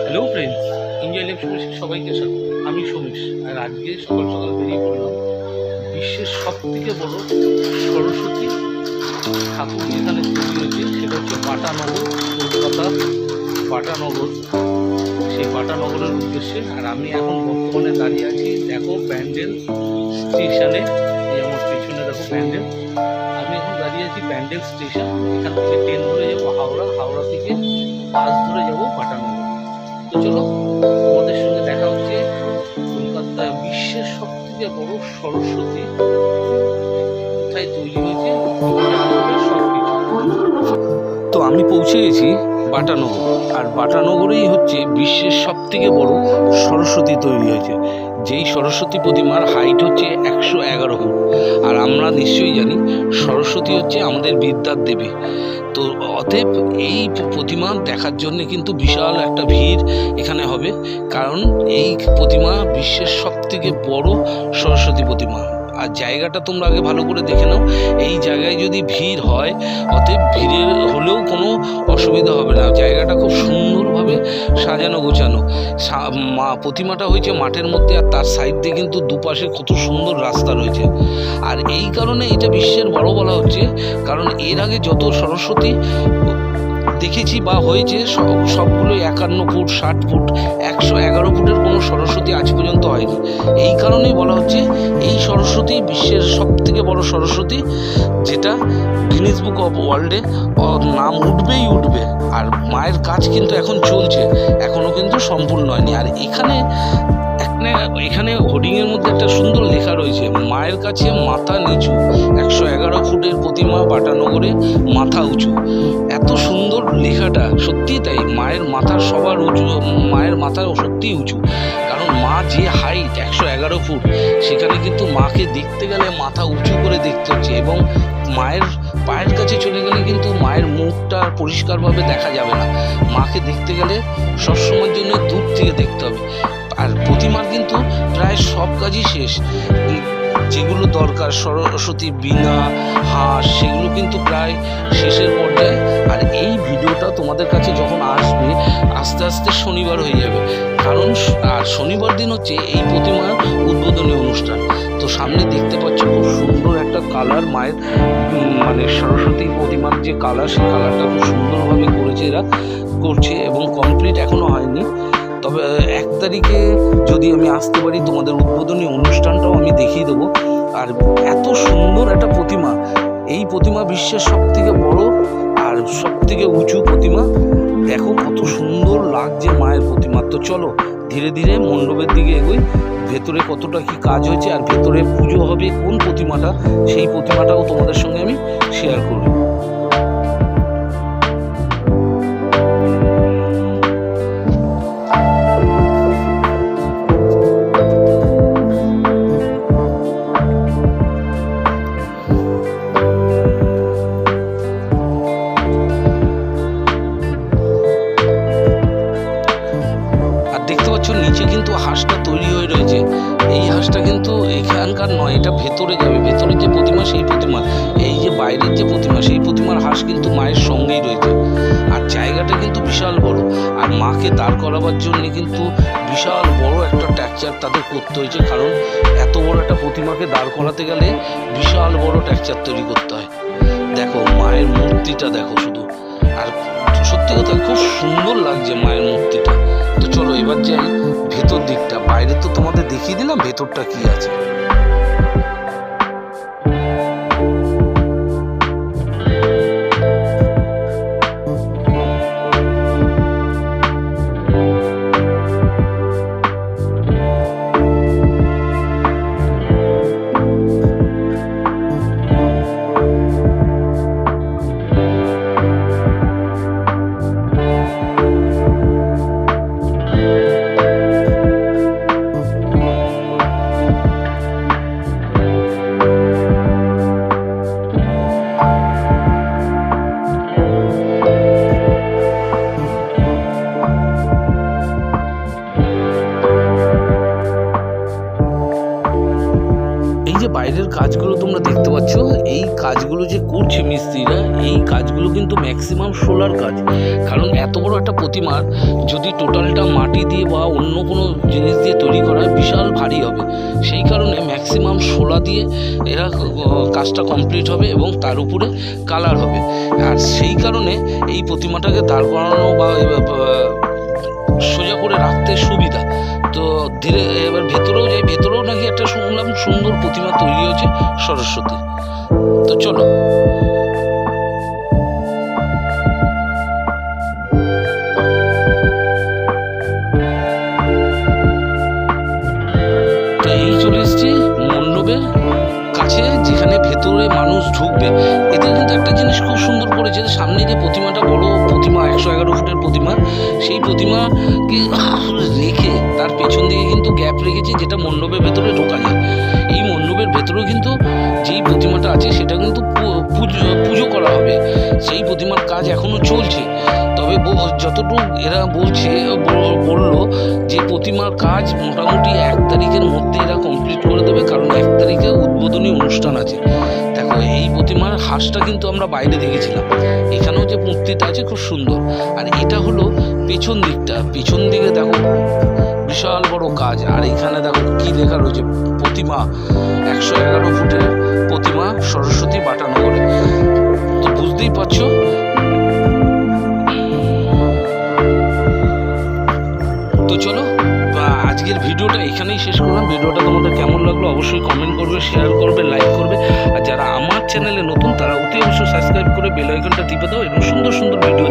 Hello friends, India live সমীশে সবাইকে স্বাগত। আমি সমীশ, আর আজকে সকাল সকাল বেরিয়ে পড়লাম বিশ্বের সব থেকে বড় সরস্বতী ঠাকুর যেখানে তৈরি হয়েছে সেটা হচ্ছে বাটানগর, কলকাতার বাটানগর। সেই বাটানগরের উদ্দেশ্যে আর আমি এখন বর্তমানে দাঁড়িয়ে আছি, দেখো ব্যান্ডেল স্টেশনে। এই আমার পেছনে দেখো ব্যান্ডেল। আমি এখন দাঁড়িয়ে আছি ব্যান্ডেল স্টেশন। এখান থেকে ট্রেন ধরে যাবো হাওড়া, হাওড়া থেকে বাস ধরে যাবো বাটানগর। তো চলো, আমাদের সঙ্গে দেখা হচ্ছে কলকাতায় বিশ্বের সব থেকে বড় সরস্বতী কোথায় তৈরি হয়েছে সব কিছু। তো আমি পৌঁছে গেছি বাটানগর, আর বাটানগরেই হচ্ছে বিশ্বের সব থেকে বড় সরস্বতী তৈরি হয়েছে। যেই সরস্বতী প্রতিমার হাইট হচ্ছে 111 ফুট। আর আমরা নিশ্চয়ই জানি সরস্বতী হচ্ছে আমাদের বিদ্যার দেবী। তো অতএব এই প্রতিমা দেখার জন্য কিন্তু বিশাল একটা ভিড় এখানে হবে, কারণ এই প্রতিমা বিশ্বের সব থেকে বড় সরস্বতী প্রতিমা। আর জায়গাটা তোমরা আগে ভালো করে দেখে নাও। এই জায়গায় যদি ভিড় হয়, অতএব ভিড়ের হলেও কোনো অসুবিধা হবে না। জায়গাটা খুব সুন্দরভাবে সাজানো গোছানো। প্রতিমাটা হয়েছে মাঠের মধ্যে, আর তার সাইড দিয়ে কিন্তু দুপাশে কত সুন্দর রাস্তা রয়েছে। আর এই কারণে এটা বিশ্বের বড় বলা হচ্ছে, কারণ এর আগে যত সরস্বতী দেখেছি বা হয়েছে সবগুলো 51 ফুট, 60 ফুট, 111 ফুটের কোনো সরস্বতী আজ পর্যন্ত হয়নি। এই কারণেই বলা হচ্ছে এই সরস্বতী বিশ্বের সব থেকে বড় সরস্বতী, যেটা গিনেস বুক অফ ওয়ার্ল্ডে নাম উঠবেই উঠবে। আর মায়ের কাজ কিন্তু এখন চলছে, এখনও কিন্তু সম্পূর্ণ হয়নি। আর এখানে হোর্ডিংয়ের মধ্যে একটা সুন্দর লেখা রয়েছে, মায়ের কাছে মাথা নিচু, 111 ফুটের প্রতিমা, বাটানগরে মাথা উঁচু। এত সুন্দর লেখাটা, সত্যিই তাই। মায়ের মাথা সবার উঁচু, মায়ের মাথা সত্যিই উঁচু, কারণ মা যে হাইট 111 ফুট, সেখানে কিন্তু মাকে দেখতে গেলে মাথা উঁচু করে দেখতে হচ্ছে। এবং মায়ের পায়ের কাছে চলে গেলে কিন্তু মায়ের মুখটা পরিষ্কারভাবে দেখা যাবে না। মাকে দেখতে গেলে সবসময়ের জন্য দূর থেকে দেখতে হবে। আর প্রতিমার কিন্তু প্রায় সব কাজই শেষ, যেগুলো দরকার সরস্বতী বীণা, হাঁস, সেগুলো কিন্তু প্রায় শেষের পর্যায়ে। আর এই ভিডিওটা তোমাদের কাছে যখন আসবে, আস্তে আস্তে শনিবার হয়ে যাবে, কারণ আর শনিবার দিন হচ্ছে এই প্রতিমার উদ্বোধনী অনুষ্ঠান। তো সামনে দেখতে পাচ্ছ খুব সুন্দর একটা কালার, মায়ের মানে সরস্বতী প্রতিমার যে কালার, সেই কালারটা খুব সুন্দরভাবে করছে এবং কমপ্লিট এখনও হয়নি। তবে 1 তারিখে যদি আমি আসতে পারি, তোমাদের উদ্বোধনী অনুষ্ঠানটাও আমি দেখিয়ে দেবো। আর এত সুন্দর একটা প্রতিমা, এই প্রতিমা বিশ্বের সব থেকে বড় আর সব থেকে উঁচু প্রতিমা। দেখো কত সুন্দর লাগছে মায়ের প্রতিমা। তো চলো ধীরে ধীরে মণ্ডপের দিকে এগোই, ভেতরে কতটা কি কাজ হয়েছে আর ভেতরে পুজো হবে কোন প্রতিমাটা, সেই প্রতিমাটাও তোমাদের সঙ্গে আমি শেয়ার করব। নিচে কিন্তু হাঁসটা তৈরি হয়ে রয়েছে। এই হাঁসটা কিন্তু এখানকার নয়, এটা ভেতরে যাবে। ভেতরের যে প্রতিমা, সেই প্রতিমা, এই যে বাইরের যে প্রতিমা, সেই প্রতিমার হাঁস কিন্তু মায়ের সঙ্গেই রয়েছে। আর জায়গাটা কিন্তু বিশাল বড়। আর মাকে দাঁড় করাবার জন্য কিন্তু বিশাল বড় একটা স্ট্রাকচার তাদের করতে হয়েছে, কারণ এত বড় একটা প্রতিমাকে দাঁড় করাতে গেলে বিশাল বড় স্ট্রাকচার তৈরি করতে হয়। দেখো মায়ের মূর্তিটা দেখো শুধু, আর সত্যি কথা খুব সুন্দর লাগছে মায়ের মূর্তিটা। তো চলো এবার যাই ভেতর দিকটা। বাইরে তো তোমাদের দেখিয়ে দিলাম, ভেতরটা কি আছে। বাইরের কাজগুলো তোমরা দেখতে পাচ্ছ এই কাজগুলো যে করছে মিস্ত্রিরা, এই কাজগুলো কিন্তু ম্যাক্সিমাম সোলার কাজ। কারণ এত বড় একটা প্রতিমার যদি টোটালটা মাটি দিয়ে বা অন্য কোনো জিনিস দিয়ে তৈরি করা হয় বিশাল ভারী হবে। সেই কারণে ম্যাক্সিমাম সোলা দিয়ে এরা কাজটা কমপ্লিট হবে এবং তার উপরে কালার হবে। আর সেই কারণে এই প্রতিমাটাকে দাঁড় করানো বা সোজা করে রাখতে সুবিধা। তো ধীরে এবার ভেতরেও যাই, ভেতরেও নাকি একটা শুনলাম সুন্দর প্রতিমা তৈরি হয়েছে সরস্বতী। তো চলো। তো এই চলে এসছি মণ্ডপের কাছে, যেখানে ভেতরে মানুষ ঢুকবে। এতে কিন্তু একটা জিনিস খুব সুন্দর করেছে, সামনে যে প্রতিমাটা, বড় প্রতিমা 111 ফুটের প্রতিমা, সেই প্রতিমাকে রেখে তার পেছন দিকে কিন্তু গ্যাপ রেখেছে, যেটা মণ্ডপের ভেতরে ঢোকা যায়। এই মণ্ডপের ভেতরেও কিন্তু যেই প্রতিমাটা আছে সেটা কিন্তু পুজো করা হবে। সেই প্রতিমার কাজ এখনও চলছে। তবে যতটুকু এরা বললো যে প্রতিমার কাজ মোটামুটি 1 তারিখের মধ্যে এরা কমপ্লিট করে দেবে, কারণ 1 তারিখে উদ্বোধনী অনুষ্ঠান আছে। দেখো এই প্রতিমার হাঁসটা কিন্তু আমরা বাইরে দেখেছিলাম, এখানেও যে মূর্তিটা আছে খুব সুন্দর। আর এটা হলো পেছন দিকটা, পেছন দিকে দেখো বিশাল বড় কাজ। আর এখানে দেখো কি লেখা রয়েছে, প্রতিমা 111 ফুটের প্রতিমা সরস্বতী বাটানগরে। তো বুঝতেই পারছো। তো চলো আজকের ভিডিওটা এখানেই শেষ করলাম। ভিডিওটা তোমাদের কেমন লাগলো অবশ্যই কমেন্ট করবে, শেয়ার করবে, লাইক করবে। আর যারা আমার চ্যানেলে নতুন তারা অতি অবশ্যই সাবস্ক্রাইব করে বেল আইকনটা টিপে দাও, এরকম সুন্দর সুন্দর ভিডিও